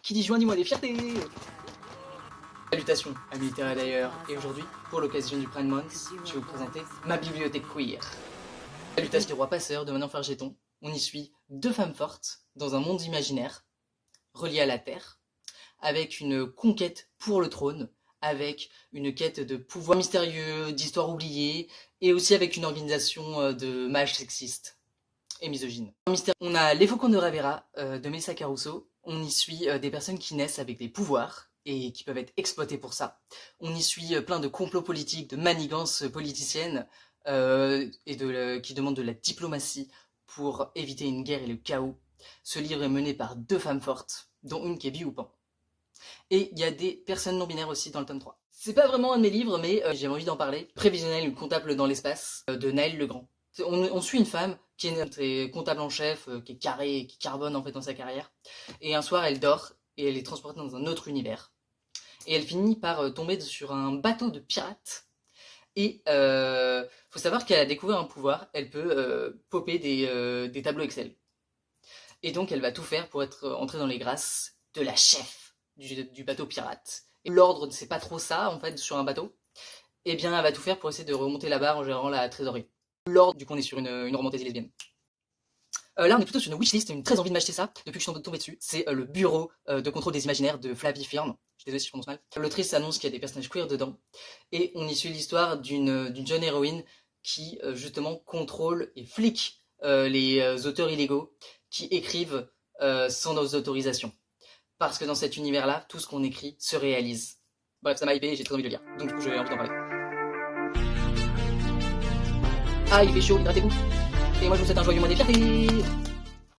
Qui dit juin, dis-moi des fiertés. Salutations, amis littéraires d'ailleurs, et aujourd'hui, pour l'occasion du Pride Month, je vais vous présenter ma bibliothèque queer. Salutations des rois passeurs de Manon Fargeton, on y suit deux femmes fortes dans un monde imaginaire, relié à la Terre, avec une conquête pour le trône, avec une quête de pouvoir mystérieux, d'histoire oubliée, et aussi avec une organisation de mages sexistes et misogynes. On a Les Faucons de Ravera de Melissa Caruso, on y suit des personnes qui naissent avec des pouvoirs, et qui peuvent être exploités pour ça. On y suit plein de complots politiques, de manigances politiciennes, qui demandent de la diplomatie pour éviter une guerre et le chaos. Ce livre est mené par deux femmes fortes, dont une qui est bi ou pan. Et il y a des personnes non-binaires aussi dans le tome 3. C'est pas vraiment un de mes livres, mais j'ai envie d'en parler. Prévisionnel, une comptable dans l'espace, de Naël Legrand. On suit une femme qui est comptable en chef, qui est carrée, qui carbone en fait dans sa carrière. Et un soir, elle dort, et elle est transportée dans un autre univers. Et elle finit par tomber sur un bateau de pirates. Et faut savoir qu'elle a découvert un pouvoir, elle peut popper des tableaux Excel. Et donc elle va tout faire pour entrer dans les grâces de la chef du bateau pirate. Et l'ordre, c'est pas trop ça en fait sur un bateau. Et bien elle va tout faire pour essayer de remonter la barre en gérant la trésorerie. L'ordre, du coup on est sur une romantaisie lesbienne. Là on est plutôt sur une wishlist, j'ai très envie de m'acheter ça depuis que je suis tombé dessus. C'est le bureau de contrôle des imaginaires de Flavie Firn. Je suis désolé si je prononce mal. L'autrice annonce qu'il y a des personnages queer dedans. Et on y suit l'histoire d'une jeune héroïne qui justement contrôle et flique les auteurs illégaux qui écrivent sans nos autorisations. Parce que dans cet univers-là, tout ce qu'on écrit se réalise. Bref, ça m'a hypé et j'ai très envie de le lire. Donc du coup, j'ai envie d'en parler. Ah, il fait chaud, hydratez-vous. Et moi, je vous souhaite un joyeux mois des fiertés.